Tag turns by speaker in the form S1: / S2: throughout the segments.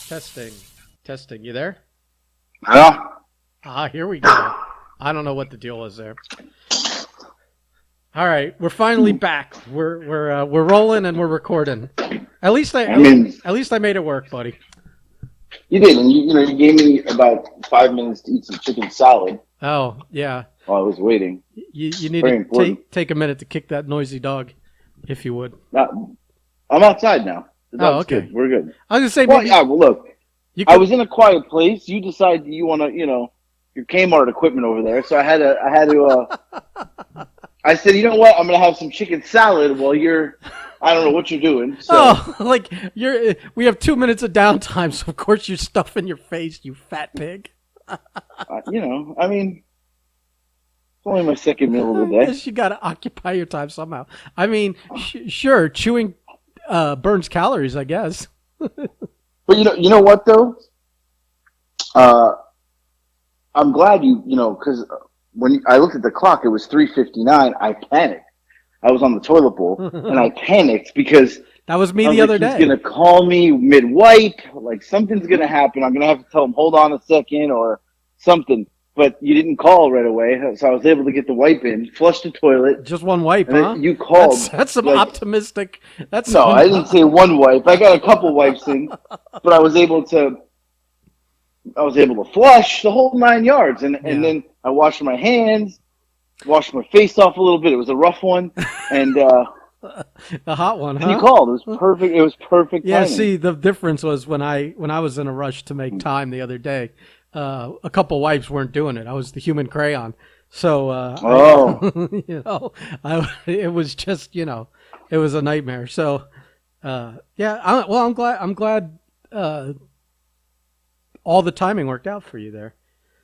S1: Testing. Testing. You there?
S2: Yeah.
S1: Here we go. I don't know what the deal is there. All right, we're finally back. We're rolling and we're recording. At least I made it work, buddy.
S2: You did, and you gave me about 5 minutes to eat some chicken salad
S1: Oh yeah.
S2: while I was waiting.
S1: You need
S2: Very
S1: to
S2: important.
S1: take a minute to kick that noisy dog, if you would.
S2: I'm outside now. The
S1: Oh,
S2: dog's
S1: okay.
S2: good. We're good.
S1: I was gonna say
S2: Well,
S1: maybe
S2: yeah. Well, look,
S1: you
S2: I
S1: could.
S2: was in a quiet place. You decided you want to, your Kmart equipment over there. So I had to. I said, you know what? I'm gonna have some chicken salad while you're. I don't know what you're doing. So.
S1: Oh, like we have 2 minutes of downtime, so of course you're stuffing your face, you fat pig.
S2: I mean, it's only my second meal of the
S1: I
S2: day.
S1: guess you got to occupy your time somehow. I mean, sure, chewing burns calories, I guess.
S2: But you know what though? I'm glad because when I looked at the clock, it was 3:59. I panicked. I was on the toilet bowl, and I panicked because
S1: That was me
S2: I was
S1: the
S2: like,
S1: other
S2: he's
S1: day.
S2: gonna call me mid-wipe, like something's gonna happen. I'm gonna have to tell him, hold on a second, or something. But you didn't call right away, so I was able to get the wipe in, flush the toilet,
S1: Just one wipe,
S2: and
S1: huh?
S2: then you called.
S1: That's some
S2: like,
S1: optimistic. That's
S2: No,
S1: some,
S2: I didn't say one wipe. I got a couple wipes in, but I was able to flush the whole 9 yards, and then I washed my hands, washed my face off a little bit. It was a rough one, and
S1: a hot one,
S2: and you
S1: huh?
S2: called. It was perfect. It was perfect
S1: Yeah.
S2: timing.
S1: See, the difference was when I was in a rush to make time the other day. A couple wipes weren't doing it. I was the human crayon, so it was just it was a nightmare. So yeah, I'm glad all the timing worked out for you there.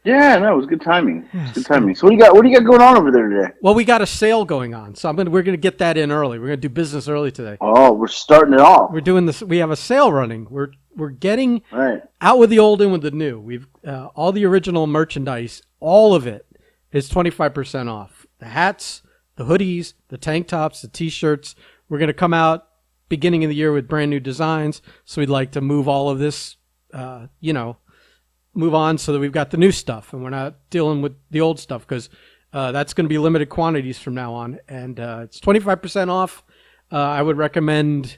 S2: Yeah, no, it was good timing. It was good
S1: Yes.
S2: timing. So what do you got going on over there today?
S1: Well, we got a sale going on, so we're gonna get that in early. We're gonna do business early today.
S2: Oh, we're starting it off.
S1: We're doing this. We have a sale running. We're getting
S2: Right.
S1: out with the old in with the new. We've all the original merchandise. All of it is 25% off. The hats, the hoodies, the tank tops, the t-shirts. We're gonna come out beginning of the year with brand new designs. So we'd like to move all of this, move on so that we've got the new stuff and we're not dealing with the old stuff because that's going to be limited quantities from now on. And it's 25% off. I would recommend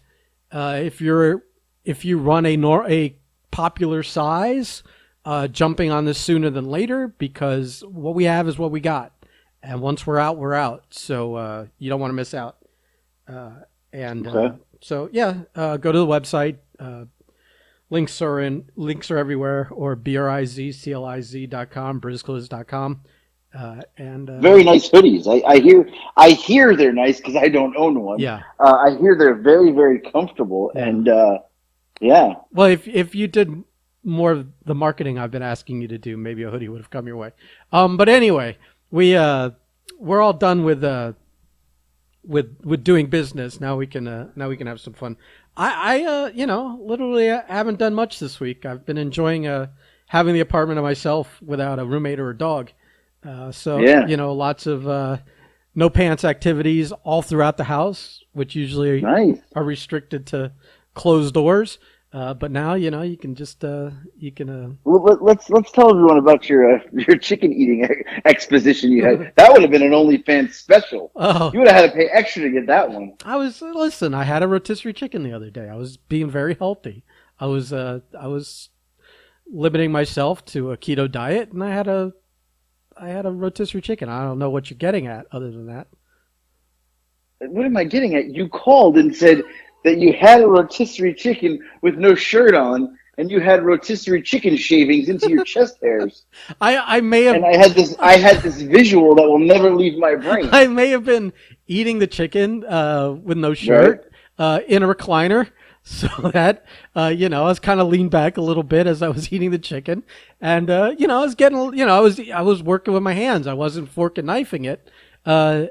S1: if you run a popular size, jumping on this sooner than later because what we have is what we got. And once we're out, we're out. So you don't want to miss out.
S2: Okay.
S1: So yeah, go to the website. Links are everywhere, or brizcliz.com, brizcliz.com.
S2: Very nice hoodies. I hear they're nice because I don't own one.
S1: Yeah.
S2: I hear they're very, very comfortable,
S1: Yeah.
S2: and yeah.
S1: Well, if you did more of the marketing I've been asking you to do, maybe a hoodie would have come your way. But anyway, we're all done with doing business. Now we can have some fun. I literally haven't done much this week. I've been enjoying having the apartment to myself without a roommate or a dog. Lots of no pants activities all throughout the house, which usually
S2: Nice.
S1: are restricted to closed doors. But now you can just
S2: Well, let's tell everyone about your chicken eating exposition you had. That would have been an OnlyFans special.
S1: Oh.
S2: You would have had to pay extra to get that one.
S1: I had a rotisserie chicken the other day. I was being very healthy. I was limiting myself to a keto diet, and I had a rotisserie chicken. I don't know what you're getting at other than that.
S2: What am I getting at? You called and said that you had a rotisserie chicken with no shirt on, and you had rotisserie chicken shavings into your chest hairs.
S1: I may have,
S2: And I had this visual that will never leave my brain.
S1: I may have been eating the chicken with no shirt in a recliner, so that I was kind of leaned back a little bit as I was eating the chicken, and I was getting, I was working with my hands. I wasn't fork and knifing it, every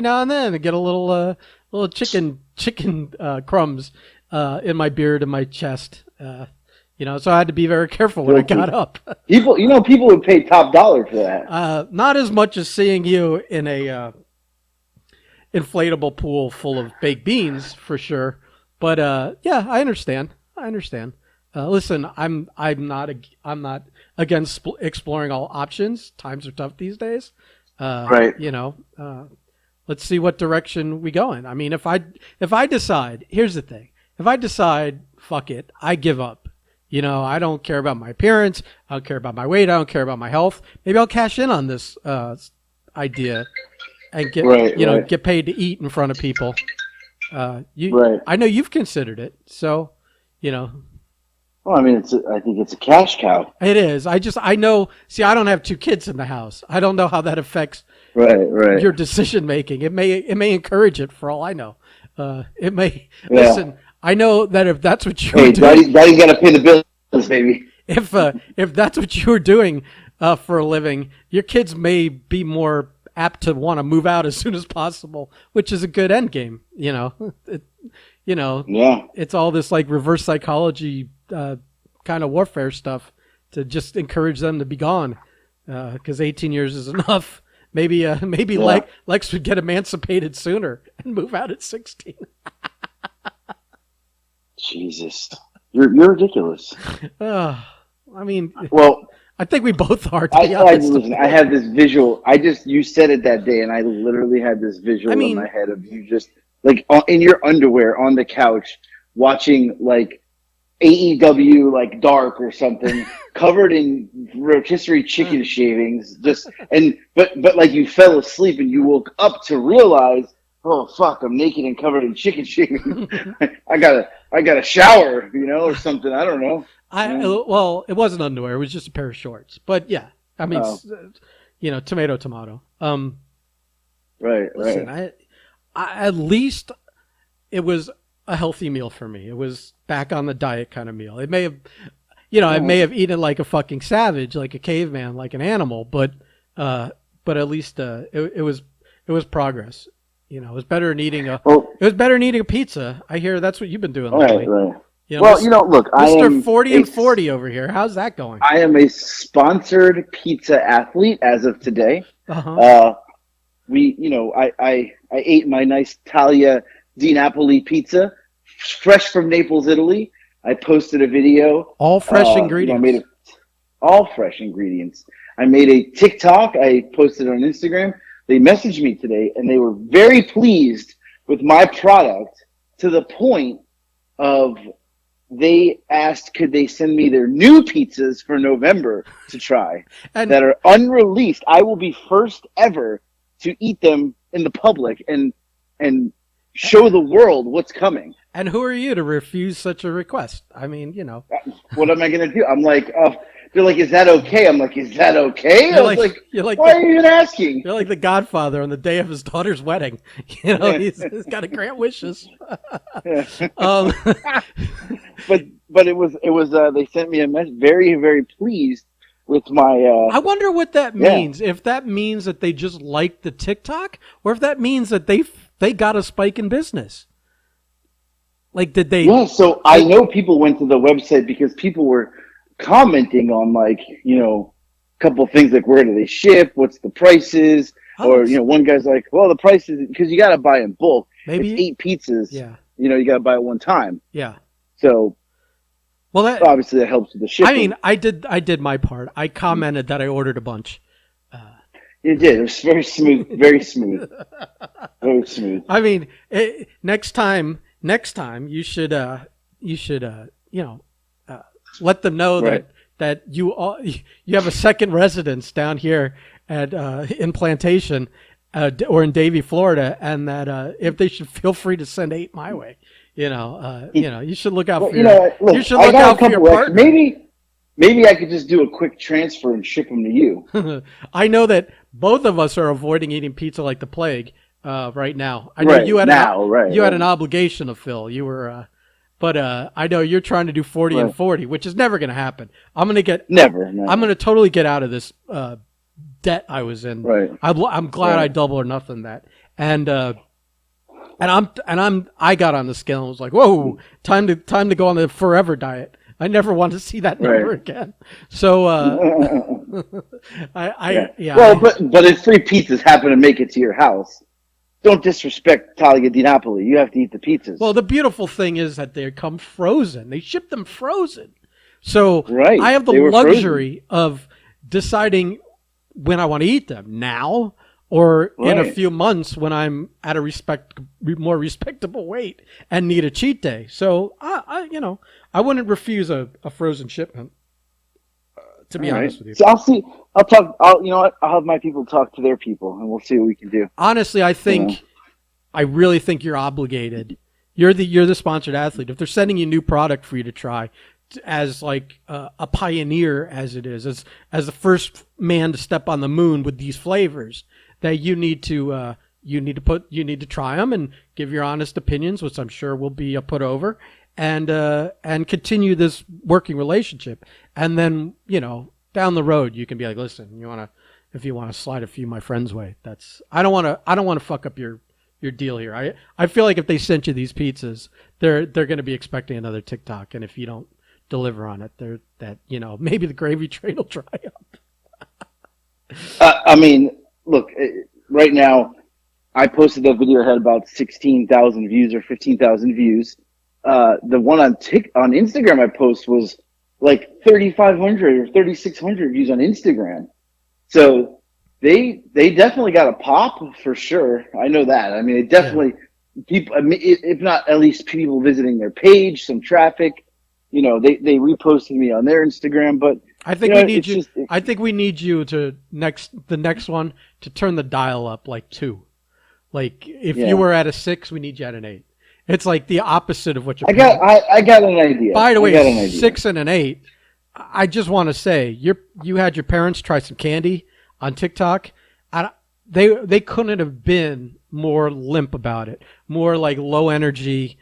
S1: now and then I get a little chicken crumbs in my beard and my chest. So I had to be very careful when I got up.
S2: People would pay top dollar for that.
S1: Not as much as seeing you in a inflatable pool full of baked beans, for sure. But yeah, I understand. Listen, I'm not against exploring all options. Times are tough these days.
S2: Right.
S1: Let's see what direction we go in. I mean, if I decide, here's the thing: if I decide, fuck it, I give up. I don't care about my appearance. I don't care about my weight. I don't care about my health. Maybe I'll cash in on this idea and get paid to eat in front of people.
S2: Right.
S1: I know you've considered it, so
S2: Well, I mean, I think it's a cash cow.
S1: it is. I know. See, I don't have two kids in the house. I don't know how that affects
S2: Right.
S1: your decision making. It may encourage it for all I know. It may.
S2: Yeah.
S1: Listen, I know that if that's what you
S2: Hey,
S1: were doing,
S2: daddy's got to pay the bills, baby.
S1: if that's what you were doing for a living, your kids may be more apt to want to move out as soon as possible, which is a good end game.
S2: Yeah.
S1: It's all this like reverse psychology kind of warfare stuff to just encourage them to be gone because 18 years is enough. Maybe Lex would get emancipated sooner and move out at 16.
S2: Jesus, you're ridiculous.
S1: I mean,
S2: Well,
S1: I think we both are. To be honest,
S2: listen, I have this visual. You said it that day, and I literally had this visual in my head of you just like in your underwear on the couch watching like AEW like Dark or something, covered in rotisserie chicken shavings. But like you fell asleep and you woke up to realize, oh fuck, I'm naked and covered in chicken shavings. I gotta shower, or something. I don't know.
S1: Well, it wasn't underwear. It was just a pair of shorts. But yeah, I mean, tomato.
S2: Right.
S1: Listen, I at least it was a healthy meal for me. It was back on the diet kind of meal. It may have, I may have eaten like a fucking savage, like a caveman, like an animal, but at least it was progress. It was better than eating a pizza. I hear that's what you've been doing lately.
S2: Right.
S1: Look,
S2: I am
S1: Mr. 40 and 40 over here. How's that going?
S2: I am a sponsored pizza athlete as of today.
S1: Uh-huh.
S2: I ate my nice Talia di Napoli pizza, fresh from Naples, Italy. I posted a video.
S1: All fresh ingredients.
S2: All fresh ingredients. I made a TikTok. I posted it on Instagram. They messaged me today, and they were very pleased with my product to the point of they asked could they send me their new pizzas for November to try that are unreleased. I will be first ever to eat them in the public and show the world what's coming.
S1: And who are you to refuse such a request? I mean,
S2: What am I going to do? I'm like, they're like, is that okay? I'm like, is that okay?
S1: You're like
S2: why are you even asking?
S1: You're like the Godfather on the day of his daughter's wedding. He's got to grant wishes.
S2: But it was they sent me a message, very, very pleased with my.
S1: I wonder what that means. If that means that they just liked the TikTok, or if that means that they got a spike in business. Like, did they?
S2: Yeah. So I know people went to the website because people were commenting on a couple of things like where do they ship, what's the prices, or one guy's like, well, the price is because you got to buy in bulk. Maybe it's 8 pizzas.
S1: Yeah.
S2: You got to buy it one time.
S1: Yeah.
S2: So.
S1: Well, that
S2: obviously that helps with the shipping.
S1: I mean, I did my part. I commented that I ordered a bunch.
S2: You did. It was very smooth. Very smooth. Very smooth.
S1: I mean, next time you should let them know that you have a second residence down here at in Plantation or in Davie, Florida, and that if they should feel free to send 8 my way. You should look out for you should look out for your partner.
S2: Maybe I could just do a quick transfer and ship them to you.
S1: I know that both of us are avoiding eating pizza like the plague right now. I know you had an obligation to fill. You were, but I know you're trying to do 40 and 40, which is never going to happen. I'm going to totally get out of this debt I was in.
S2: Right.
S1: I'm glad I double or nothing that. And I got on the scale and was like, whoa, time to go on the forever diet. I never want to see that number again. So,
S2: but if 3 pizzas happen to make it to your house, don't disrespect Talia di Napoli. You have to eat the pizzas.
S1: Well, the beautiful thing is that they come frozen. They ship them frozen. So
S2: Right.
S1: I have the
S2: They were
S1: luxury of deciding when I want to eat them, now or in a
S2: Right.
S1: few months when I'm at a more respectable weight and need a cheat day. So I wouldn't refuse a frozen shipment. To be
S2: All right.
S1: honest with you,
S2: So I'll see. I'll talk. You know what? I'll have my people talk to their people, and we'll see what we can do.
S1: honestly,
S2: You know.
S1: I really think you're obligated. You're the sponsored athlete. If they're sending you new product for you to try, as like a pioneer as it is, as the first man to step on the moon with these flavors, that you need to try them and give your honest opinions, which I'm sure will be put over, and continue this working relationship. And then down the road you can be like, listen, if you want to slide a few of my friends' way, I don't want to fuck up your deal here. I feel like if they sent you these pizzas, they're going to be expecting another TikTok, and if you don't deliver on it, maybe the gravy train will dry up.
S2: I mean, look. Right now, I posted that video had about 16,000 views or 15,000 views. The one on Instagram I post was like 3,500 or 3,600 views on Instagram. So they definitely got a pop for sure. I know that. I mean, it definitely people. I mean, if not at least people visiting their page, some traffic. They reposted me on their Instagram, but
S1: I think we need you. I think we need you the next one to turn the dial up like 2. Like if you were at a 6, we need you at an 8. It's like the opposite of what you're.
S2: I got an idea.
S1: By the way, 6 and an 8. I just want to say you had your parents try some candy on TikTok. They couldn't have been more limp about it. More like low energy,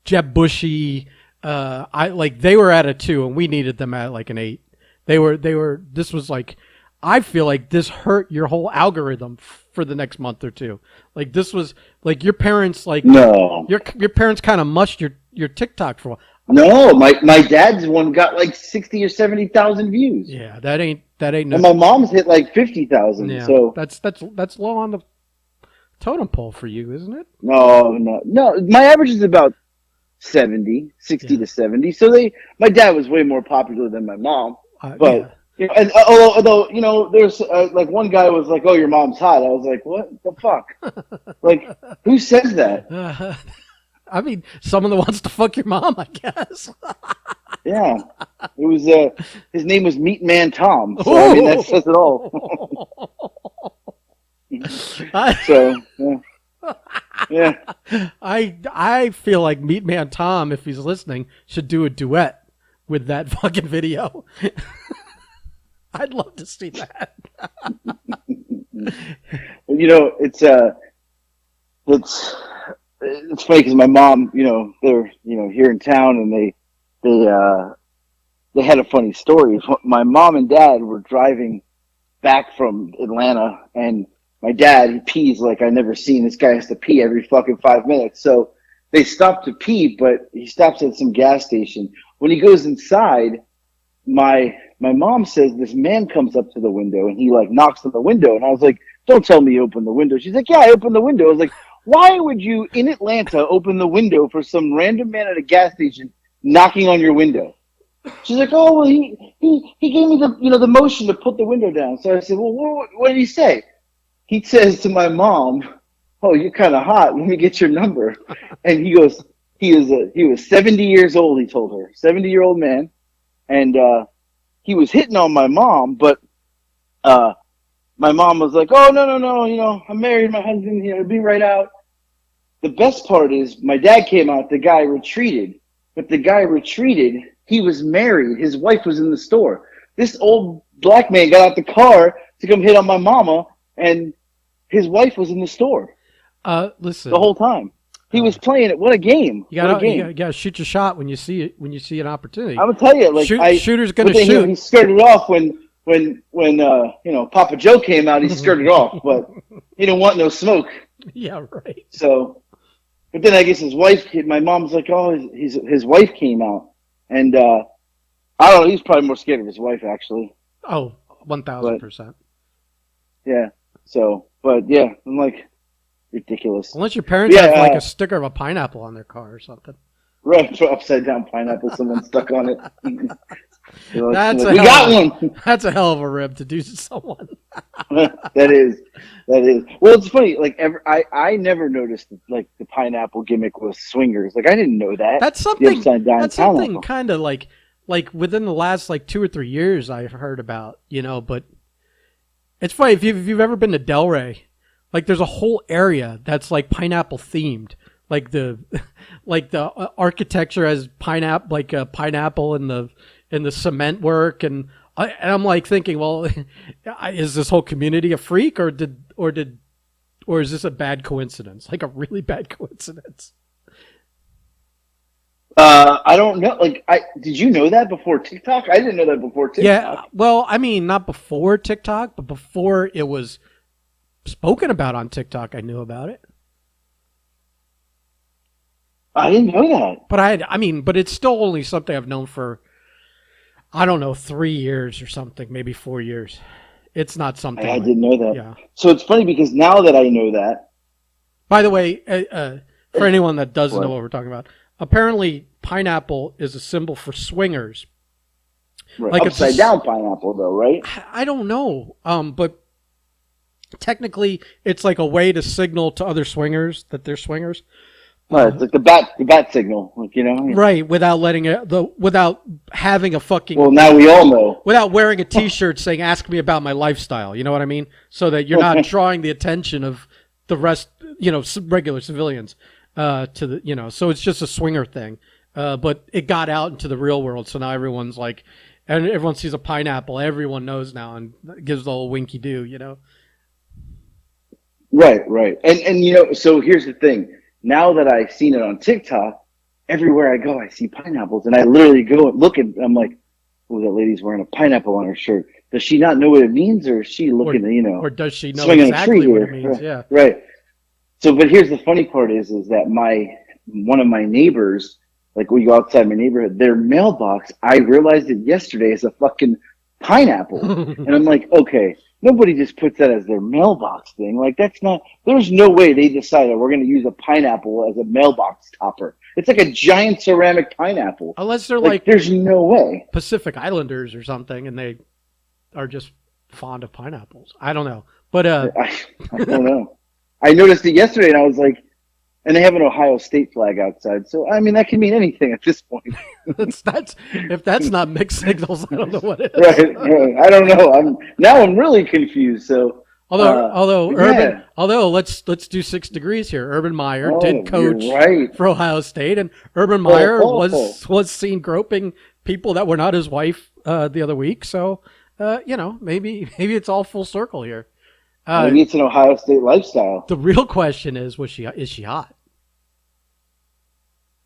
S1: Jeb Bushy. They were at a 2 and we needed them at like an 8. This was like, I feel like this hurt your whole algorithm for the next month or two. Like this was like your parents,
S2: no,
S1: your parents kind of mushed your TikTok for a while.
S2: No, my dad's one got like 60 or 70,000 views.
S1: Yeah, that ain't no.
S2: And my mom's hit like 50,000.
S1: Yeah,
S2: so
S1: that's low on the totem pole for you, isn't it?
S2: No. My average is about 60 to 70. So my dad was way more popular than my mom. But and although there's like one guy was like, "Oh, your mom's hot." I was like, "What the fuck?" Like, who says that?
S1: I mean, someone that wants to fuck your mom, I guess.
S2: Yeah, it was. His name was Meat Man Tom. So I mean, that says it all. So yeah.
S1: I feel like Meat Man Tom, if he's listening, should do a duet with that fucking video. I'd love to see that.
S2: It's funny because my mom, they're here in town, and they had a funny story. My mom and dad were driving back from Atlanta, and my dad, he pees like I've never seen. This guy has to pee every fucking 5 minutes. So they stopped to pee, but he stops at some gas station. When he goes inside, my mom says this man comes up to the window and he like knocks on the window. And I was like, "Don't tell me you opened the window." She's like, "Yeah, I opened the window." I was like, "Why would you in Atlanta open the window for some random man at a gas station knocking on your window?" She's like, "Oh, well, he gave me the motion to put the window down." So I said, "Well, what did he say?" He says to my mom, "Oh, you're kind of hot. Let me get your number." And he goes, he was 70 years old. He told her, 70-year-old man, and he was hitting on my mom, but my mom was like, "Oh, no, I'm married, my husband, I'll be right out." The best part is my dad came out, the guy retreated, but the guy retreated. He was married. His wife was in the store. This old black man got out the car to come hit on my mama, and his wife was in the store.
S1: Listen,
S2: the whole time he was playing it. What a game!
S1: You gotta shoot your shot when you see it. When you see an opportunity,
S2: I'm gonna tell you, like
S1: shooter's gonna shoot.
S2: He skirted off when Papa Joe came out. He skirted off, but he didn't want no smoke.
S1: Yeah, right.
S2: So, but then I guess his wife. My mom's like, "Oh, his wife came out," and I don't know. He's probably more scared of his wife, actually.
S1: Oh, 1,000%.
S2: Yeah. So, but yeah, I'm like, ridiculous.
S1: Unless your parents have like a sticker of a pineapple on their car or something.
S2: Right, for upside down pineapple, someone stuck on it.
S1: That's a
S2: We
S1: hell of
S2: got
S1: a
S2: one.
S1: that's a hell of a rib to do to someone.
S2: That is, that is. Well, it's funny. Like, I never noticed like the pineapple gimmick was swingers. Like, I didn't know that
S1: That's
S2: the
S1: something.
S2: upside down
S1: That's something
S2: pineapple.
S1: kind of like within the last like 2 or 3 years I've heard about. But it's funny if you've ever been to Delray, like there's a whole area that's like pineapple themed. Like the like the architecture has pineapple like a pineapple in the cement work and I'm like thinking, well, is this whole community a freak or is this a bad coincidence? Like a really bad coincidence.
S2: I don't know. Like, I did you know that before TikTok? I didn't know that before TikTok.
S1: Yeah, well, I mean, not before TikTok, but before it was spoken about on TikTok, I knew about it.
S2: I didn't know that.
S1: But but it's still only something I've known for, I don't know, 3 years or something, maybe 4 years. It's not something
S2: I
S1: like,
S2: didn't know that.
S1: yeah.
S2: So it's funny because now that I know that,
S1: By the way, for anyone that doesn't know
S2: what?
S1: what we're talking about, apparently pineapple is a symbol for swingers.
S2: Right.
S1: Like
S2: Upside down pineapple, though, right?
S1: I don't know, but technically it's like a way to signal to other swingers that they're swingers.
S2: Right. It's like the bat signal. Like,
S1: Right, without letting it without having a fucking
S2: Well, now we all know.
S1: without wearing a T-shirt saying "Ask me about my lifestyle." You know what I mean? So that you're not drawing the attention of the rest, regular civilians, to the, So it's just a swinger thing, but it got out into the real world, so now everyone's like, and everyone sees a pineapple, everyone knows now, and gives the whole winky do.
S2: Right, right. And so here's the thing. Now that I've seen it on TikTok, everywhere I go, I see pineapples, and I literally go and look and I'm like, "Oh, that lady's wearing a pineapple on her shirt. Does she not know what it means, or is she
S1: Or
S2: looking to,
S1: or does she know
S2: swinging a tree
S1: exactly what it
S2: here?"
S1: means? Yeah.
S2: Right. So, but here's the funny part is that one of my neighbors, like we go outside my neighborhood, their mailbox, I realized it yesterday, is a fucking pineapple. And I'm like, okay, nobody just puts that as their mailbox thing. Like, there's no way they decided we're going to use a pineapple as a mailbox topper. It's like a giant ceramic pineapple.
S1: Unless they're
S2: Like,
S1: like
S2: there's no way.
S1: Pacific Islanders or something, and they are just fond of pineapples. I don't know, but
S2: I don't know. I noticed it yesterday and I was like, and they have an Ohio State flag outside. So, I mean, that can mean anything at this point.
S1: that's if that's not mixed signals, I don't know what is.
S2: Right. I don't know. I'm really confused. So,
S1: Although
S2: yeah.
S1: let's do 6 degrees here. Urban Meyer
S2: Oh,
S1: did coach
S2: you're right.
S1: for Ohio State, and Urban Meyer
S2: Oh.
S1: was seen groping people that were not his wife the other week. So, maybe it's all full circle here.
S2: Maybe it's an Ohio State lifestyle.
S1: The real question is she hot?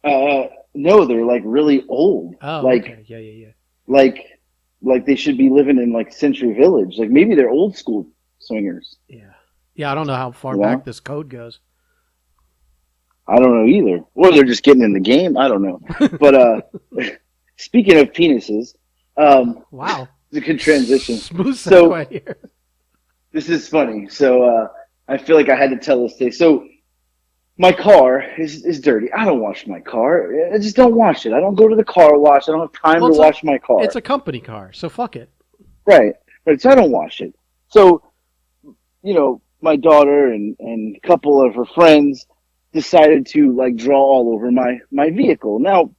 S2: No, they're like really old.
S1: Oh,
S2: like,
S1: okay. Yeah.
S2: like they should be living in like Century Village. Like maybe they're old school swingers.
S1: Yeah. I don't know how far
S2: Yeah.
S1: back this code goes.
S2: I don't know either. Or they're just getting in the game. I don't know. But speaking of penises,
S1: Wow.
S2: it's a good transition.
S1: Smooth
S2: So-
S1: segue here.
S2: This is funny. So I feel like I had to tell this today. So my car is dirty. I don't wash my car. I just don't wash it. I don't go to the car wash. I don't have time
S1: Well,
S2: to wash my car.
S1: It's a company car, so fuck it.
S2: Right. So I don't wash it. So, my daughter and a couple of her friends decided to like draw all over my vehicle. Now,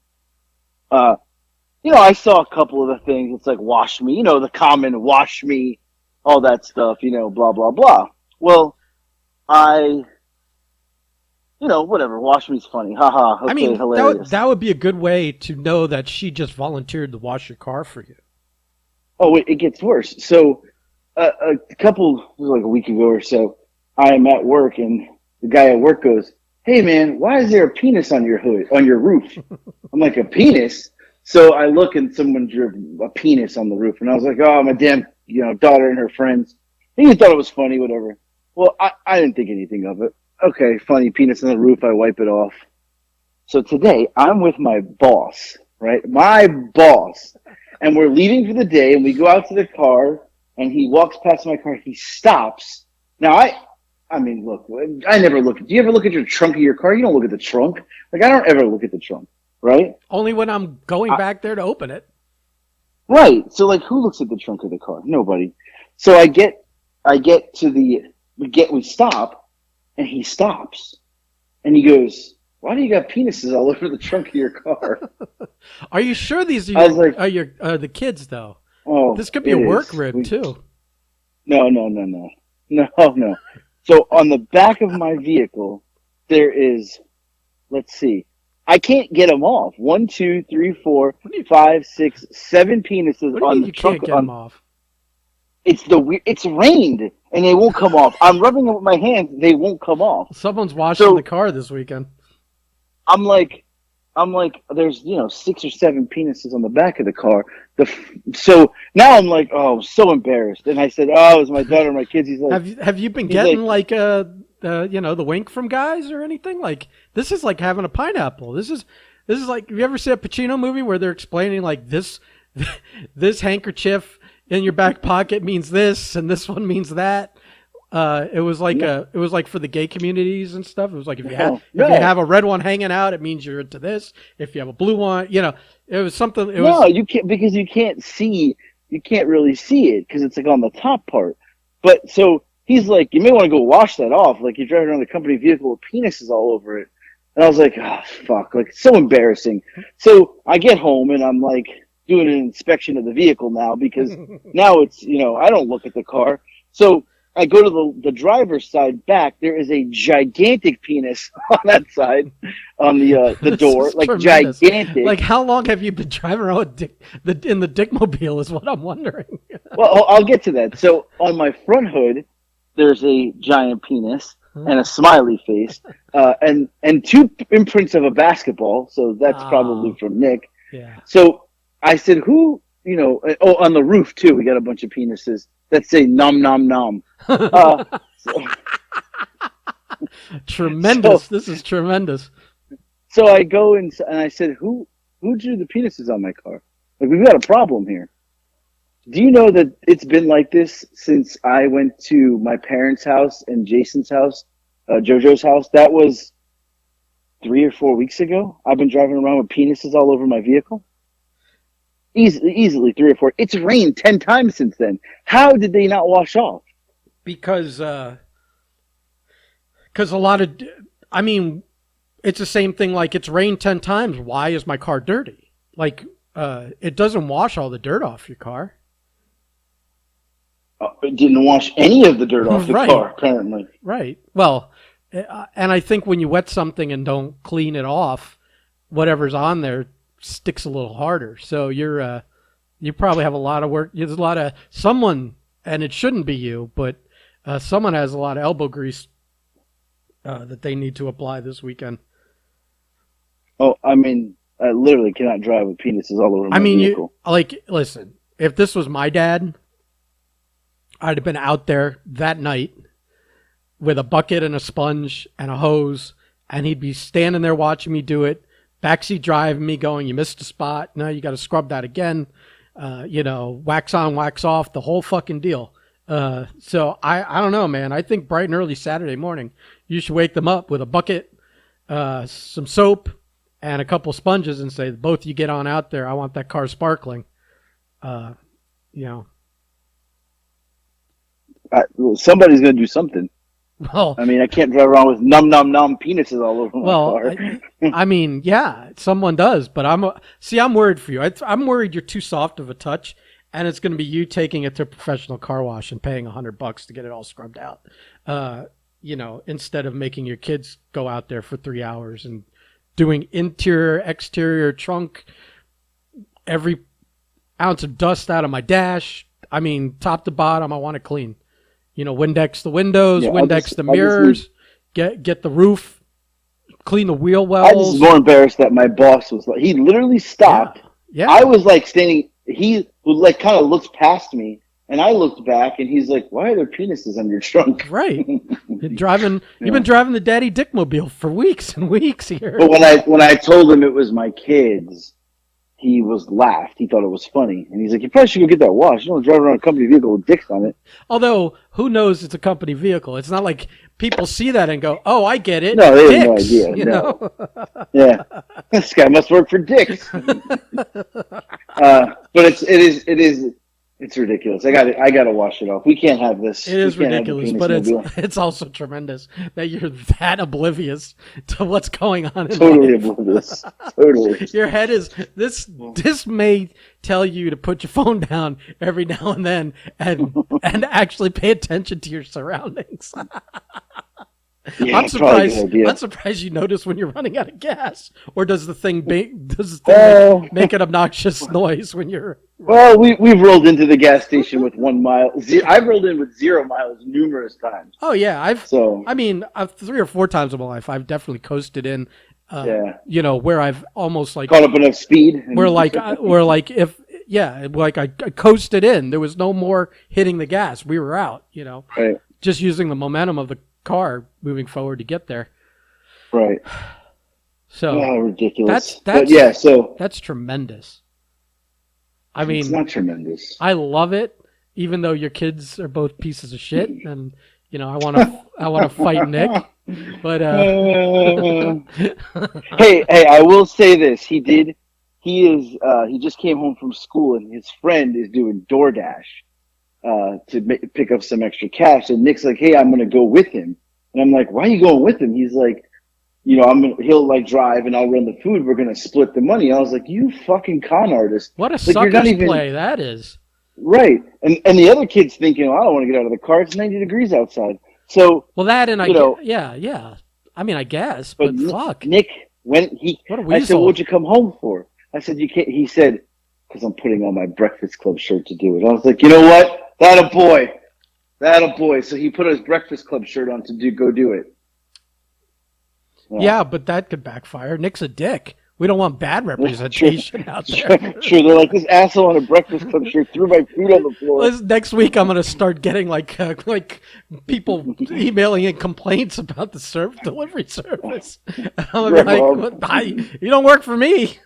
S2: I saw a couple of the things. It's like wash me, the common wash me, all that stuff, blah, blah, blah. Well, whatever. Wash me's funny. Haha. Okay,
S1: I mean,
S2: hilarious.
S1: that would be a good way to know that she just volunteered to wash your car for you.
S2: Oh, wait, it gets worse. So, a couple, it was like a week ago or so, I am at work and the guy at work goes, "Hey man, why is there a penis on your roof?" I'm like, "A penis?" So I look and someone drew a penis on the roof and I was like, "Oh, my damn, daughter and her friends." And he thought it was funny, whatever. Well, I didn't think anything of it. Okay, funny, penis on the roof, I wipe it off. So today I'm with my boss, right? My boss. And we're leaving for the day and we go out to the car and he walks past my car. He stops. Now I mean, look, I never look. Do you ever look at your trunk of your car? You don't look at the trunk. Like, I don't ever look at the trunk. right?
S1: Only when I'm going back there to open it.
S2: Right. So like, who looks at the trunk of the car? Nobody. So I get to we stop, and he stops, and he goes, "Why do you got penises all over the trunk of your car?"
S1: Are you sure these
S2: I was like,
S1: are the kids though?
S2: "Oh,
S1: This could be a work
S2: is.
S1: rib too.
S2: No, no, no, no, no, no." So on the back of my vehicle, there is. Let's see. I can't get them off. 1, 2, 3, 4, 5, 6, 7 penises
S1: What do you
S2: on
S1: mean
S2: the
S1: you
S2: trunk.
S1: can't get them off?
S2: It's rained and they won't come off. I'm rubbing them with my hands. They won't come off.
S1: Someone's washing the
S2: So
S1: car this weekend.
S2: I'm like, there's 6 or 7 penises on the back of the car. So now I'm like, oh, so embarrassed. And I said, oh, it was my daughter, and my kids. He's like,
S1: Have you been getting like the wink from guys or anything? Like this is like having a pineapple. This is like, have you ever seen a Pacino movie where they're explaining like this this handkerchief in your back pocket means this and this one means that? It was like for the gay communities and stuff. It was like if you have a red one hanging out, it means you're into this. If you have a blue one, it was something.
S2: You can't, because you can't really see it because it's like on the top part. But so he's like, you may want to go wash that off. Like, you're driving around the company vehicle with penises all over it. And I was like, oh fuck, like, so embarrassing. So I get home and I'm like doing an inspection of the vehicle now, because now it's, I don't look at the car. So I go to the driver's side back. There is a gigantic penis on that side, on the door, like
S1: tremendous.
S2: Gigantic.
S1: Like, how long have you been driving around in the Dickmobile is what I'm wondering.
S2: Well, I'll get to that. So on my front hood, there's a giant penis and a smiley face, and 2 imprints of a basketball. So that's probably from Nick.
S1: Yeah.
S2: So I said, who, on the roof too, we got a bunch of penises that say nom nom nom.
S1: Tremendous. This is tremendous.
S2: So I go and I said, who drew the penises on my car? Like, we've got a problem here. Do you know that it's been like this since I went to my parents' house and Jason's house, JoJo's house? That was 3 or 4 weeks ago. I've been driving around with penises all over my vehicle. Easily 3 or 4. It's rained 10 times since then. How did they not wash off?
S1: Because a lot of, I mean, it's the same thing. Like, it's rained 10 times. Why is my car dirty? Like, it doesn't wash all the dirt off your car.
S2: It didn't wash any of the dirt off the car, apparently. Right.
S1: Well, and I think when you wet something and don't clean it off, whatever's on there sticks a little harder. So you probably have a lot of work. There's a lot of someone, and it shouldn't be you, but someone has a lot of elbow grease that they need to apply this weekend.
S2: Oh, I mean, I literally cannot drive with penises all over my vehicle.
S1: Listen, if this was my dad, I'd have been out there that night with a bucket and a sponge and a hose, and he'd be standing there watching me do it, backseat driving me, going, you missed a spot. No, you got to scrub that again. Wax on, wax off, the whole fucking deal. So I don't know, man. I think bright and early Saturday morning, you should wake them up with a bucket, some soap, and a couple sponges, and say, both of you get on out there. I want that car sparkling.
S2: Somebody's going to do something.
S1: Well,
S2: I mean, I can't drive around with num num num penises all over my car.
S1: I mean, yeah, someone does, but I'm worried for you. I'm worried you're too soft of a touch, and it's going to be you taking it to a professional car wash and paying $100 to get it all scrubbed out. Instead of making your kids go out there for 3 hours and doing interior, exterior, trunk, every ounce of dust out of my dash. I mean, top to bottom, I want it clean. Windex the windows, Windex the mirrors, get the roof, clean the wheel wells.
S2: I was just more embarrassed that my boss was like, he literally stopped.
S1: Yeah.
S2: I was like standing, he like kind of looks past me, and I looked back, and he's like, why are there penises on your trunk?
S1: Right. You've been driving the Daddy Dickmobile for weeks and weeks here.
S2: But when I told him it was my kids, he was laughed. He thought it was funny, and he's like, "You probably should go get that washed. You don't drive around a company vehicle with dicks on it."
S1: Although, who knows it's a company vehicle? It's not like people see that and go, "Oh, I get it."
S2: No, they have no
S1: Dicks,
S2: idea.
S1: you
S2: No.
S1: know?
S2: Yeah, this guy must work for dicks. But it's ridiculous. I got to wash it off. We can't have this.
S1: It is
S2: We can't have the
S1: ridiculous,
S2: penis
S1: but
S2: mobile.
S1: it's also tremendous that you're that oblivious to what's going on in
S2: Totally
S1: life.
S2: oblivious. Totally.
S1: Your head is this may tell you to put your phone down every now and then and actually pay attention to your surroundings.
S2: Yeah,
S1: I'm surprised you notice when you're running out of gas, or does the thing make an obnoxious noise when you're?
S2: Well, we've rolled into the gas station with 1 mile. I've rolled in with 0 miles numerous times.
S1: Oh yeah, I've 3 or 4 times in my life I've definitely coasted in. You know, where I've almost like
S2: caught up enough speed.
S1: I coasted in. There was no more hitting the gas. We were out. You know,
S2: right.
S1: Just using the momentum of the car moving forward to get there.
S2: Right.
S1: So
S2: ridiculous.
S1: That's tremendous. I mean,
S2: it's not tremendous.
S1: I love it, even though your kids are both pieces of shit, and you know I want to fight Nick. But
S2: hey, I will say this: he just came home from school, and his friend is doing DoorDash to pick up some extra cash. And Nick's like, "Hey, I'm going to go with him," and I'm like, "Why are you going with him?" He's like, "You know, he'll like drive, and I'll run the food. We're going to split the money." I was like, "You fucking con artist!
S1: What a sucker's play that is!"
S2: Right, and the other kid's thinking, well, "I don't want to get out of the car. It's 90 degrees outside." So
S1: yeah. I mean, I guess, but fuck.
S2: Nick, I said, "What'd you come home for?" I said, "You can't." He said, "Because I'm putting on my Breakfast Club shirt to do it." I was like, "You know what? That a boy." So he put his Breakfast Club shirt on to go do it.
S1: Yeah, but that could backfire. Nick's a dick. We don't want bad representation out there.
S2: Sure, they're like, this asshole on a Breakfast Club shirt threw my food on the floor.
S1: Next week, I'm going to start getting like people emailing in complaints about the delivery service. I'm like, you don't work for me.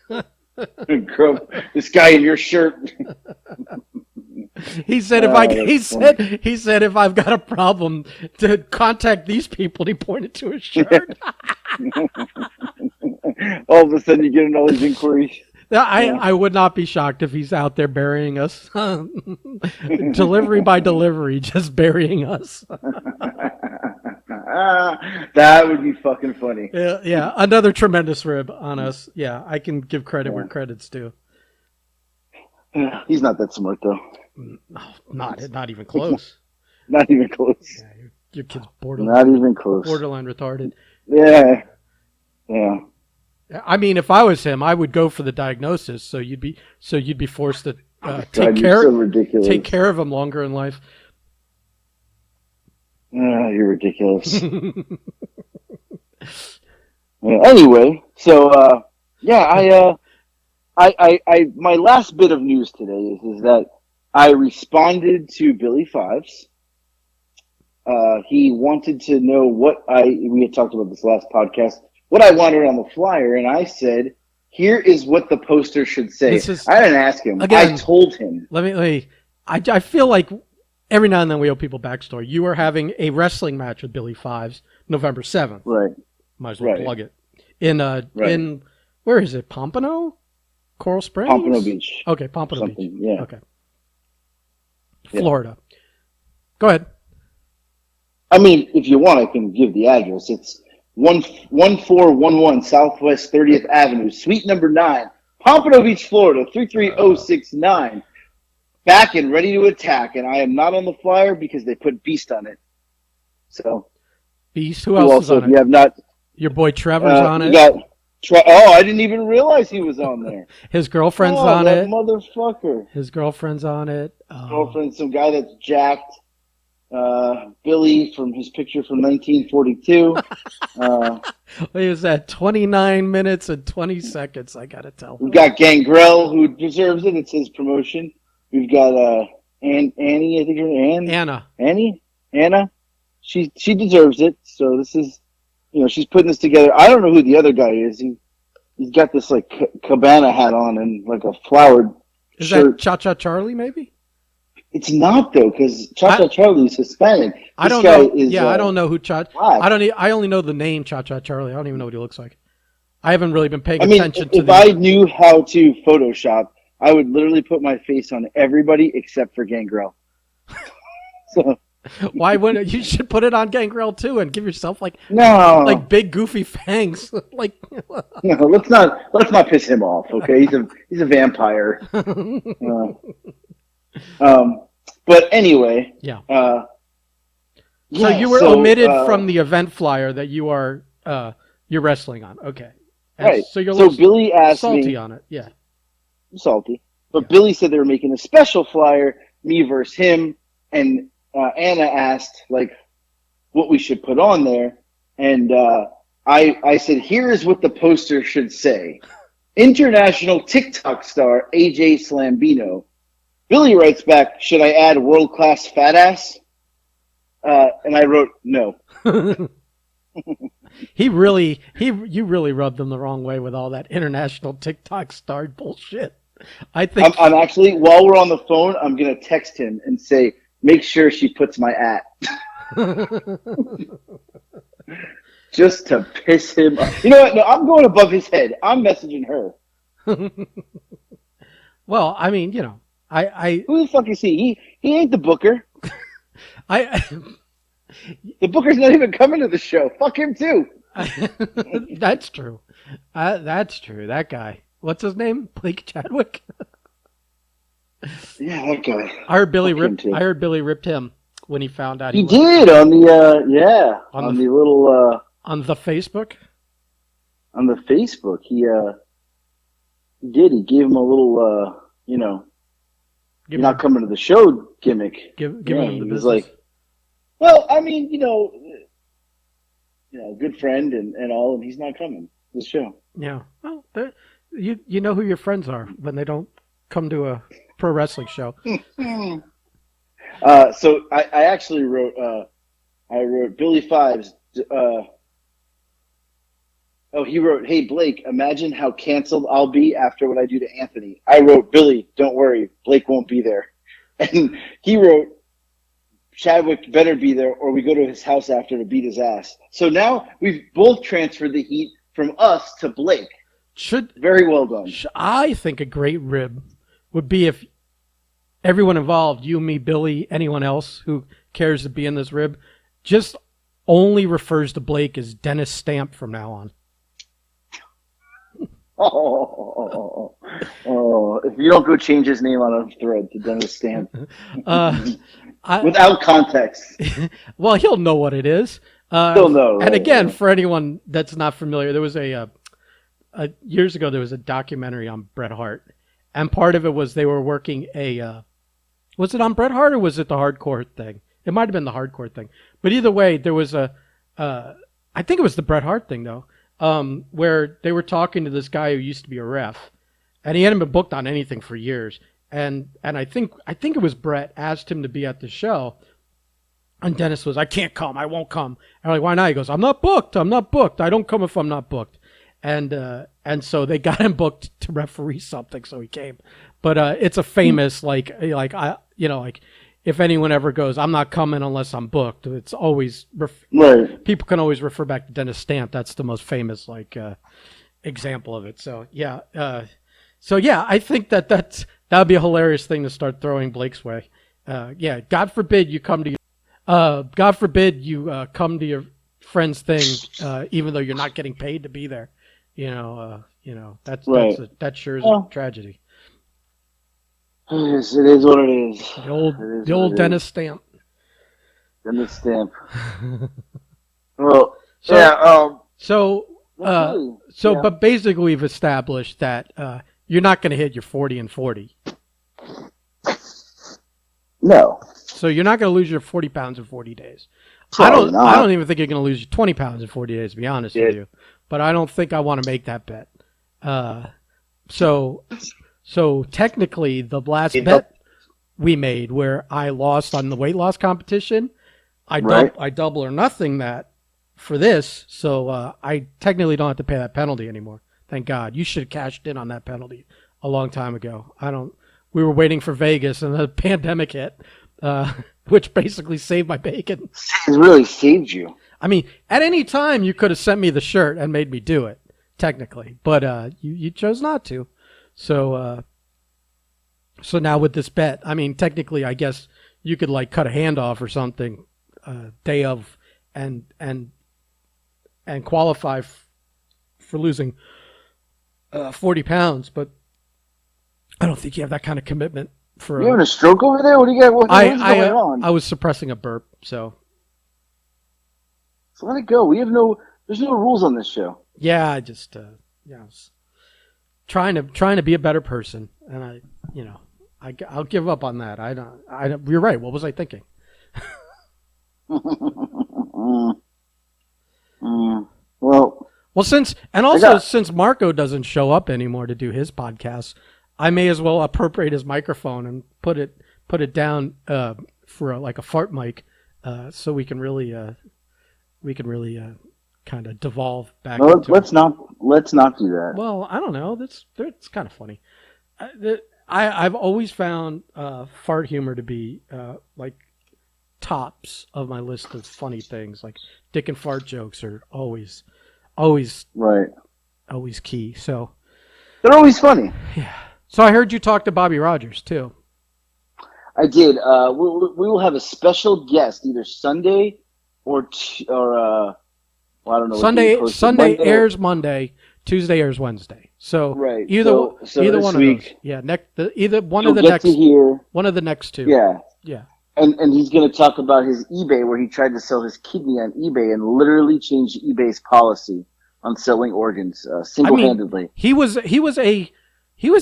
S2: This guy in your shirt.
S1: He said he said if I've got a problem to contact these people, and he pointed to his shirt.
S2: All of a sudden you get all these inquiries.
S1: I would not be shocked if he's out there burying us. Delivery by delivery, just burying us.
S2: That would be fucking funny.
S1: Yeah, another tremendous rib on us. Yeah, I can give credit where credit's due.
S2: He's not that smart though.
S1: Not even close.
S2: Not even close.
S1: Yeah, your kid's borderline.
S2: Not even close.
S1: Borderline retarded.
S2: Yeah.
S1: I mean, if I was him, I would go for the diagnosis. So you'd be forced to take care of him longer in life.
S2: You're ridiculous. Anyway, so I my last bit of news today is that I responded to Billy Fives. He wanted to know we had talked about this last podcast, what I wanted on the flyer, and I said, here is what the poster should say. I didn't ask him. Again, I told him.
S1: Let me. I feel like every now and then we owe people backstory. You are having a wrestling match with Billy Fives, November 7th.
S2: Right.
S1: Might as well plug it. In where is it? Pompano? Coral Springs?
S2: Pompano Beach.
S1: Okay, Pompano Beach.
S2: Yeah.
S1: Okay. Florida. Go ahead.
S2: I mean, if you want, I can give the address. It's 1411 Southwest 30th Avenue, Suite number 9, Pompano Beach, Florida, 33069. Back and ready to attack, and I am not on the flyer because they put Beast on it. So,
S1: Beast. Who else is on it?
S2: You have not.
S1: Your boy Trevor's on it.
S2: I didn't even realize he was on there.
S1: His girlfriend's on it.
S2: Motherfucker.
S1: His girlfriend's on it.
S2: Girlfriend, some guy that's jacked. Billy from his picture from 1942.
S1: What is that? 29 minutes and 20 seconds. I gotta tell.
S2: We've got Gangrel, who deserves it. It's his promotion. We've got Annie. I think her name. Anna. She deserves it. So this is, she's putting this together. I don't know who the other guy is. he's got this like cabana hat on and like a flowered
S1: Is that
S2: shirt.
S1: Cha Cha Charlie? Maybe.
S2: It's not though, because Cha Cha Charlie's Hispanic.
S1: I
S2: This
S1: don't
S2: guy
S1: know.
S2: is
S1: Yeah, I don't know who Cha.
S2: black.
S1: I don't. I only know the name Cha Cha Charlie. I don't even know what he looks like. I haven't really been paying
S2: I mean,
S1: attention to
S2: if
S1: the.
S2: I knew how to Photoshop, I would literally put my face on everybody except for Gangrel. So
S1: Why wouldn't you should put it on Gangrel too and give yourself like
S2: no,
S1: big goofy fangs like.
S2: no, let's not piss him off. Okay, he's a vampire. But anyway,
S1: Yeah.
S2: Yeah,
S1: So you were omitted from the event flyer that you're wrestling on. Okay. And
S2: right.
S1: So you're a
S2: So
S1: little
S2: Billy asked
S1: salty
S2: me,
S1: on it. Yeah.
S2: salty, but Billy said they were making a special flyer, me versus him, and Anna asked like what we should put on there, and I said, here is what the poster should say: International TikTok star AJ Slambino. Billy writes back, should I add world class fat ass? And I wrote no.
S1: You really rubbed him the wrong way with all that international TikTok star bullshit. I think
S2: I'm actually, while we're on the phone, I'm gonna text him and say, make sure she puts my at. Just to piss him off. You know what? No, I'm going above his head. I'm messaging her.
S1: Well, I mean, you know,
S2: Who the fuck is he? He ain't the booker.
S1: I
S2: The booker's not even coming to the show. Fuck him too.
S1: that's true. That's true. That guy. What's his name? Blake Chadwick.
S2: Yeah, that guy.
S1: I heard Billy
S2: Fuck him
S1: ripped.
S2: too.
S1: I heard Billy ripped him when he found out
S2: He
S1: was
S2: did on the
S1: On
S2: the little
S1: on the Facebook.
S2: on the Facebook. He did. He gave him a little you know,
S1: Give
S2: you're not coming to the show gimmick.
S1: Give
S2: Yeah,
S1: him the
S2: he was
S1: business.
S2: like, well, I mean, you know, good friend and all, and he's not coming to the show.
S1: Yeah. Well, you know who your friends are when they don't come to a pro wrestling show.
S2: So I actually wrote Billy Fives. He wrote, hey Blake, imagine how canceled I'll be after what I do to Anthony. I wrote, Billy, don't worry, Blake won't be there. And he wrote, Chadwick better be there or we go to his house after to beat his ass. So now we've both transferred the heat from us to Blake. Very well done.
S1: I think a great rib would be if everyone involved, you, me, Billy, anyone else who cares to be in this rib, just only refers to Blake as Dennis Stamp from now on.
S2: If you don't go change his name on a thread to Dennis Stamp. Without context.
S1: Well, he'll know what it is.
S2: He'll know. Right?
S1: And again, for anyone that's not familiar, there was years ago, there was a documentary on Bret Hart. And part of it was they were working was it on Bret Hart or was it the hardcore thing? It might have been the hardcore thing. But either way, there was I think it was the Bret Hart thing though, where they were talking to this guy who used to be a ref, and he hadn't been booked on anything for years. And I think it was Bret asked him to be at the show, and Dennis was, I can't come, I won't come. And I'm like, why not? He goes, I'm not booked. I don't come if I'm not booked. And so they got him booked to referee something, so he came. But it's a famous like if anyone ever goes, I'm not coming unless I'm booked. It's always
S2: right.
S1: People can always refer back to Dennis Stamp. That's the most famous example of it. So yeah, I think that would be a hilarious thing to start throwing Blake's way. God forbid you come to your friend's thing, even though you're not getting paid to be there. That sure is a tragedy.
S2: It is what it is.
S1: The old Dennis Stamp.
S2: Dennis Stamp. Well,
S1: But basically we've established that you're not going to hit your 40 and 40.
S2: No.
S1: So you're not going to lose your 40 pounds in 40 days.
S2: Probably not.
S1: I don't even think you're going to lose your 20 pounds in 40 days, to be honest with you. But I don't think I want to make that bet. So technically, the last bet we made where I lost on the weight loss competition, I double or nothing that for this. So I technically don't have to pay that penalty anymore. Thank God. You should have cashed in on that penalty a long time ago. We were waiting for Vegas and the pandemic hit, which basically saved my bacon.
S2: It really saved you.
S1: I mean, at any time you could have sent me the shirt and made me do it, technically, but you chose not to. So now with this bet, I mean, technically, I guess you could like cut a hand off or something, day of, and qualify for losing 40 pounds, but I don't think you have that kind of commitment for.
S2: You having a stroke over there? What do you got? What's going on?
S1: I was suppressing a burp, so
S2: let it go. There's no rules on this show.
S1: Yeah, I just I was trying to be a better person, and I'll give up on that. You're right. What was I thinking? Well, since Marco doesn't show up anymore to do his podcast, I may as well appropriate his microphone and put it down for like a fart mic, so we can really kind of devolve back.
S2: No, let's not do that.
S1: Well, I don't know. It's kind of funny. I've always found fart humor to be like tops of my list of funny things. Like dick and fart jokes are always
S2: right,
S1: always key. So
S2: they're always funny.
S1: Yeah. So I heard you talk to Bobby Rogers too.
S2: I did. We will have a special guest either Sunday or I don't know.
S1: Sunday airs Monday. Tuesday airs Wednesday. So
S2: right.
S1: Either one of those. Yeah. One of the next two.
S2: Yeah.
S1: Yeah.
S2: And he's going to talk about his eBay, where he tried to sell his kidney on eBay and literally changed eBay's policy on selling organs single-handedly.
S1: I mean, he was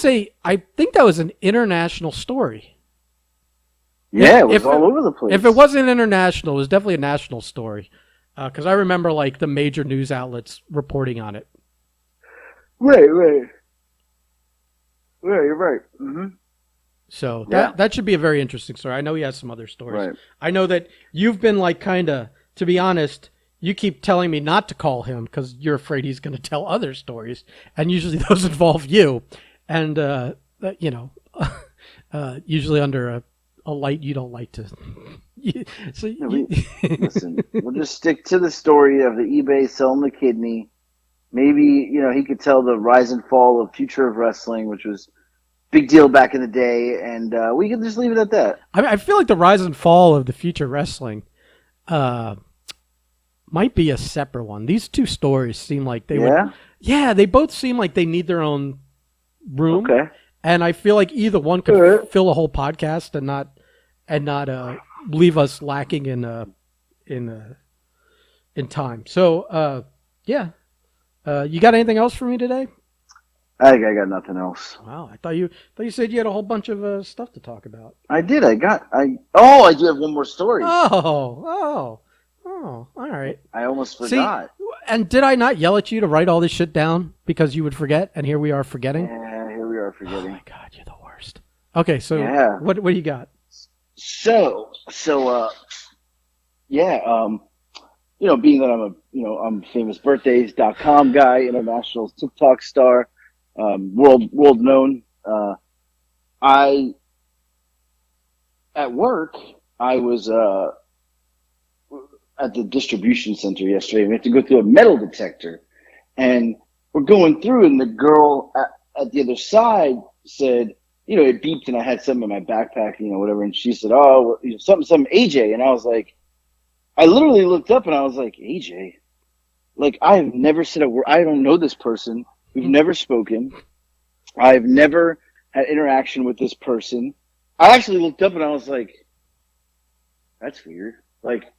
S1: a. I think that was an international story.
S2: Yeah, it was all over the place.
S1: If it wasn't international, it was definitely a national story. Because I remember like the major news outlets reporting on it.
S2: Right. Yeah, you're right. Mm-hmm.
S1: So that should be a very interesting story. I know he has some other stories.
S2: Right.
S1: I know that you've been like to be honest, you keep telling me not to call him because you're afraid he's going to tell other stories. And usually those involve you. And, usually under a light you don't like to.
S2: Listen, we'll just stick to the story of the eBay selling the kidney. Maybe, he could tell the rise and fall of Future of Wrestling, which was big deal back in the day, and we can just leave it at that.
S1: I feel like the rise and fall of the Future of Wrestling might be a separate one. These two stories seem like they would. Yeah, they both seem like they need their own room. Okay. And I feel like either one could fill a whole podcast and not leave us lacking in time. So you got anything else for me today?
S2: I got nothing else.
S1: Wow, I thought you said you had a whole bunch of stuff to talk about.
S2: I did. I do have one more story.
S1: Oh, all right.
S2: I almost forgot.
S1: See, and did I not yell at you to write all this shit down because you would forget? And here we are forgetting.
S2: Yeah, here we are forgetting.
S1: Oh my God, you're the worst. Okay, so what do you got?
S2: Being that I'm a famous birthdays.com guy, international TikTok star, world known. At work, I was at the distribution center yesterday. We have to go through a metal detector, and we're going through, and the girl at the other side said, it beeped, and I had something in my backpack, whatever, and she said, "Oh, something, AJ," and I was like, I literally looked up, and I was like, AJ, like I have never said a word. I don't know this person. We've never spoken. I've never had interaction with this person. I actually looked up, and I was like, that's weird. Like,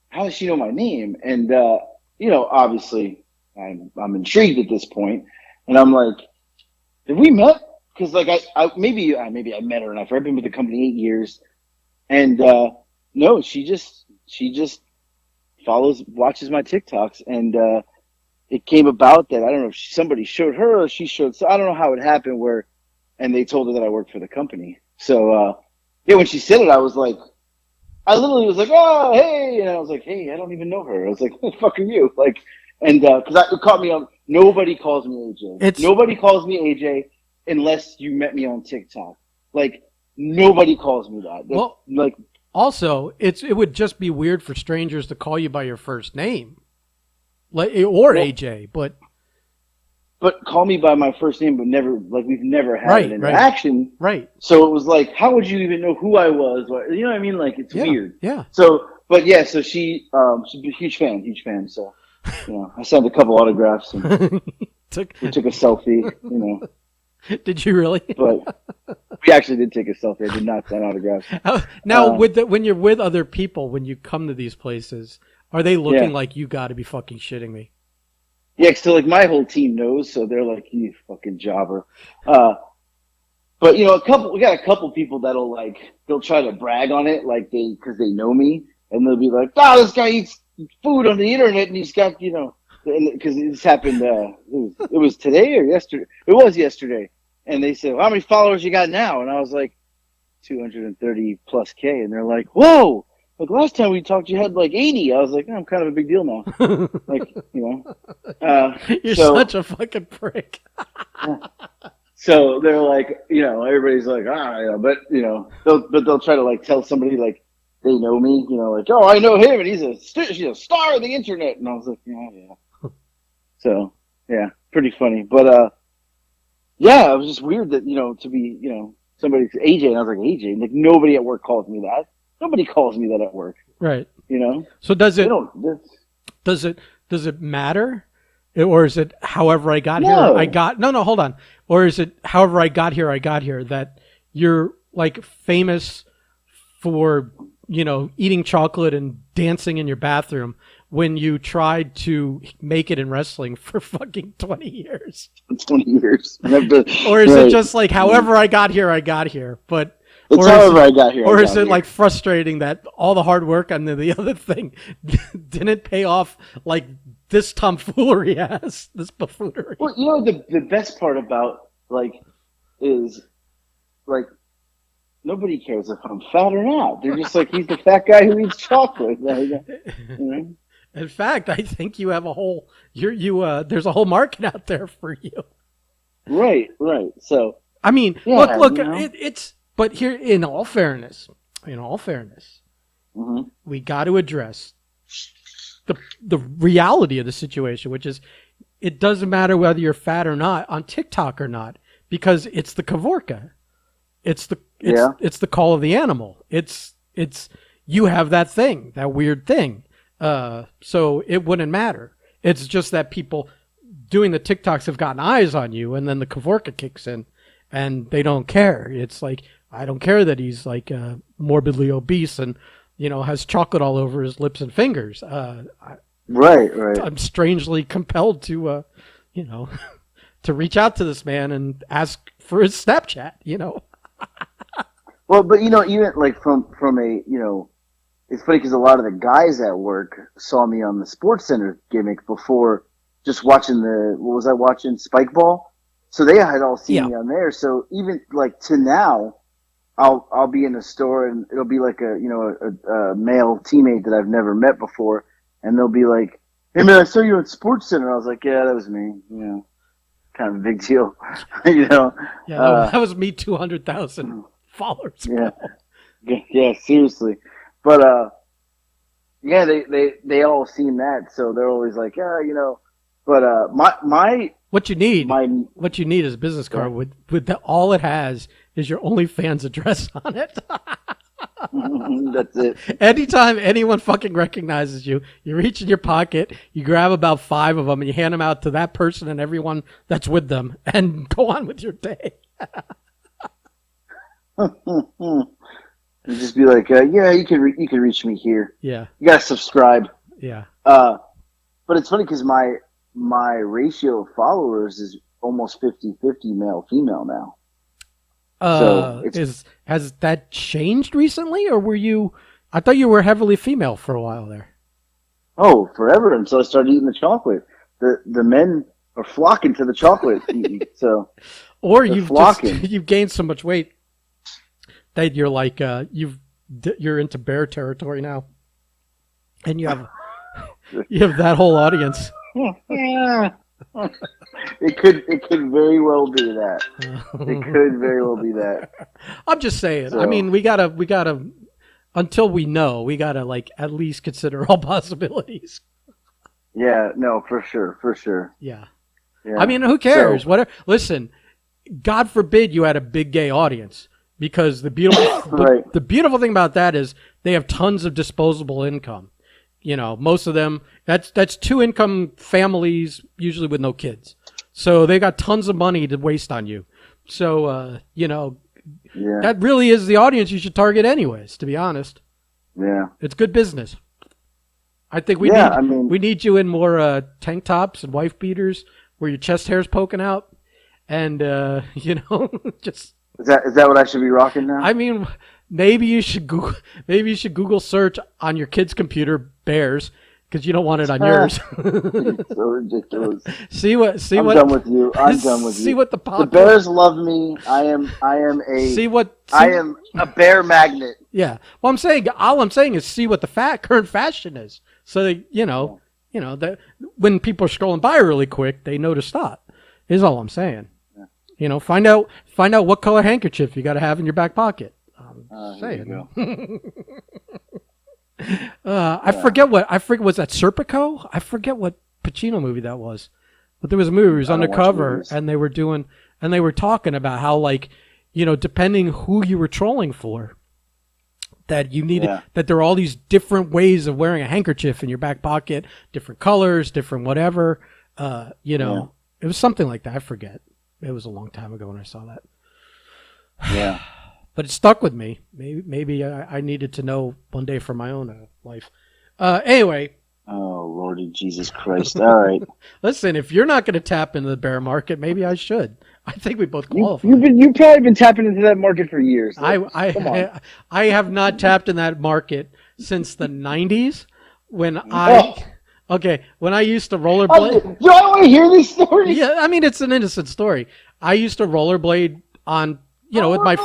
S2: how does she know my name? And obviously, I'm intrigued at this point, and I'm like, have we met? Because like maybe I met her, and I've been with the company 8 years, and no, she just watches my TikToks, and it came about that I don't know if somebody showed her or she showed. So I don't know how it happened and they told her that I worked for the company. So when she said it, I literally was like, oh hey, and I was like, hey, I don't even know her. I was like, who the fuck are you? Like, And because it caught me on, nobody calls me AJ. Nobody calls me AJ unless you met me on TikTok. Like nobody calls me that.
S1: Well,
S2: like
S1: also, it would just be weird for strangers to call you by your first name, like or AJ, but
S2: call me by my first name, but never like we've never had an interaction.
S1: Right.
S2: So it was like, how would you even know who I was? You know what I mean? Like it's weird.
S1: Yeah.
S2: So, but yeah, so she's a huge fan. So, you know, I signed a couple autographs and we took a selfie. You know.
S1: Did you really?
S2: But we actually did take a selfie. I did not sign autographs.
S1: Now, when you're with other people, when you come to these places, are they looking like you got to be fucking shitting me?
S2: Yeah, so like my whole team knows, so they're like, you fucking jobber. But you know, we got a couple people that'll they'll try to brag on it, because they know me, and they'll be like, "Oh, this guy eats food on the internet, and he's got because this happened. It was today or yesterday. It was yesterday, and they said, well, "How many followers you got now?" And I was like, 230 plus K, and they're like, "Whoa!" Like last time we talked, you had like 80. I was like, I'm kind of a big deal now.
S1: You're such a fucking prick.
S2: So they're like, everybody's like, but they'll try to tell somebody they know me, oh, I know him and he's a star of the internet. And I was like, yeah. So yeah, pretty funny. But yeah, it was just weird that to be somebody's AJ, and I was like, AJ, like nobody at work calls me that. Nobody calls me that at work.
S1: Right.
S2: So
S1: does it matter? Or is it however I got here? Hold on. Or is it however I got here that you're like famous for, eating chocolate and dancing in your bathroom when you tried to make it in wrestling for fucking 20 years?
S2: 20 years.
S1: Or is it just like however I got here, but
S2: it's however I got here.
S1: Or is it like frustrating that all the hard work and the other thing didn't pay off like this tomfoolery has, this buffoonery?
S2: Well, the best part about is nobody cares if I'm fat or not. They're just like, he's the fat guy who eats chocolate.
S1: In fact, I think you have there's a whole market out there for you.
S2: Right. So
S1: I mean, look, it's. But here, in all fairness,
S2: mm-hmm.
S1: we got to address the reality of the situation, which is it doesn't matter whether you're fat or not on TikTok or not, because it's the Kavorka. It's the call of the animal. It's you have that thing, that weird thing. So it wouldn't matter. It's just that people doing the TikToks have gotten eyes on you, and then the Kavorka kicks in, and they don't care. It's like, I don't care that he's morbidly obese and, has chocolate all over his lips and fingers.
S2: Right.
S1: I'm strangely compelled to, to reach out to this man and ask for his Snapchat,
S2: Well, but even from a, it's funny because a lot of the guys at work saw me on the Sports Center gimmick before just watching what was I watching? Spikeball. So they had all seen me on there. So even to now, I'll be in a store and it'll be like a male teammate that I've never met before, and they'll be like, "Hey man, I saw you on Sports Center." I was like, "Yeah, that was me." Kind of a big deal,
S1: Yeah, that was me. 200,000 followers.
S2: Yeah, seriously. But yeah, they all seen that, so they're always like, But my
S1: what you need is a business card with all it has is your OnlyFans address on it.
S2: That's it.
S1: Anytime anyone fucking recognizes you, you reach in your pocket, you grab about 5 of them, and you hand them out to that person and everyone that's with them, and go on with your day.
S2: You just be like, yeah, you can reach me here.
S1: Yeah,
S2: you gotta subscribe.
S1: Yeah.
S2: But it's funny because my ratio of followers is almost 50-50 male female now. So
S1: has that changed recently, or were you? I thought you were heavily female for a while there.
S2: Oh, forever until I started eating the chocolate. The men are flocking to the chocolate. So,
S1: or you've gained so much weight that you're like you're into bear territory now, and you have that whole audience.
S2: Yeah. It could very well be that. It could very well be that.
S1: I'm just saying. I
S2: So
S1: mean, we gotta until we know, we gotta like at least consider all possibilities.
S2: yeah, no, for sure.
S1: Yeah. I
S2: Yeah.
S1: mean, who cares?
S2: So
S1: Whatever. Listen, God forbid you had a big gay audience because
S2: right.
S1: the beautiful thing about that is they have tons of disposable income. You know, most of them that's two income families usually with no kids. So they got tons of money to waste on you. So you know,
S2: Yeah.
S1: that really is the audience you should target anyways, to be honest.
S2: Yeah.
S1: It's good business. I think
S2: Yeah. I mean,
S1: we need you in more tank tops and wife beaters where your chest hair's poking out and you know, just
S2: is that what I should be rocking now?
S1: I mean, maybe you should Google search on your kid's computer bears because you don't want it on yours.
S2: It's so ridiculous.
S1: See
S2: I'm
S1: what
S2: done with you. I'm done with you.
S1: see what the
S2: The Bears love me. I am a bear magnet.
S1: Yeah. Well, all I'm saying is see what the current fashion is. So that, you know that when people are scrolling by really quick, they know to stop. Is all I'm saying.
S2: Yeah.
S1: You know, find out what color handkerchief you got to have in your back pocket.
S2: Here you go.
S1: I forget was that Serpico? I forget what Pacino movie that was. But there was a movie where he was
S2: I don't watch
S1: undercover
S2: movies.
S1: and they were talking about how, like, you know, depending who you were trolling for, that you needed that there are all these different ways of wearing a handkerchief in your back pocket, different colors, different whatever. You know, it was something like that. I forget. It was a long time ago when I saw that.
S2: Yeah.
S1: But it stuck with me. Maybe I needed to know one day for my own life. Anyway.
S2: Oh, Lordy Jesus Christ. All right.
S1: Listen, if you're not going to tap into the bear market, maybe I should. I think we both qualify.
S2: You've probably been tapping into that market for years.
S1: I have not tapped in that market since the 90s when when I used to rollerblade.
S2: Do I want to hear this story?
S1: Yeah, I mean, it's an innocent story. I used to rollerblade on, you know, with my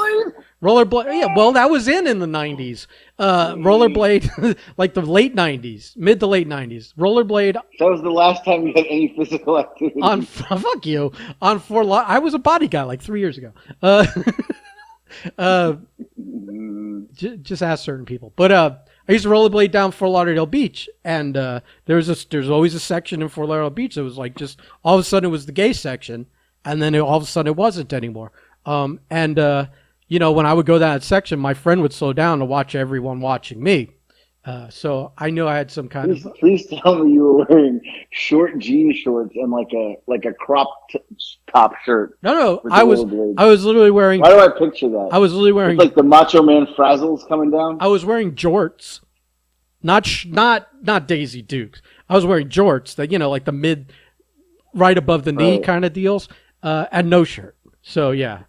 S1: rollerblade. Yeah, well, that was in the 90s. Rollerblade, like the late 90s, mid to late 90s. Rollerblade.
S2: That was the last time you had any physical activity.
S1: Fuck you. On I was a body guy like 3 years ago. Just ask certain people. But I used to rollerblade down Fort Lauderdale Beach, and there's always a section in Fort Lauderdale Beach that was like just all of a sudden it was the gay section, and then all of a sudden it wasn't anymore. You know, when I would go down that section, my friend would slow down to watch everyone watching me. So I knew I had some kind of.
S2: Please tell me you were wearing short jean shorts and like a crop top shirt.
S1: No, I was literally wearing.
S2: Why do I picture that?
S1: I was literally wearing
S2: like the Macho Man frazzles coming down.
S1: I was wearing jorts, not Daisy Dukes. I was wearing jorts that, you know, like the mid, right above the knee kind of deals, and no shirt. So yeah.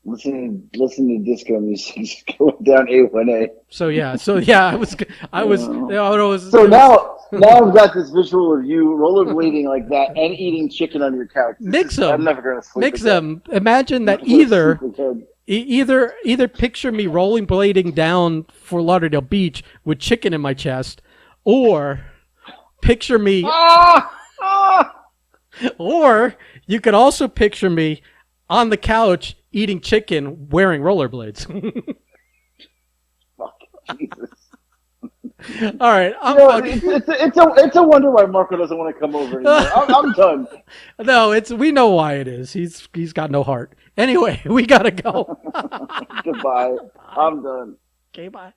S2: Listen to disco music going down A1A.
S1: So yeah, I was.
S2: So now I've got this visual of you rollerblading like that and eating chicken on your couch. I'm never gonna sleep.
S1: Mix them. Imagine that either picture me rollerblading down Fort Lauderdale Beach with chicken in my chest, or picture me. Or you could also picture me on the couch eating chicken, wearing rollerblades.
S2: Fuck, Jesus.
S1: All right,
S2: it's a wonder why Marco doesn't want to come over anymore. I'm done.
S1: No, we know why it is. He's got no heart. Anyway, we gotta go.
S2: Goodbye. I'm done.
S1: Okay, bye.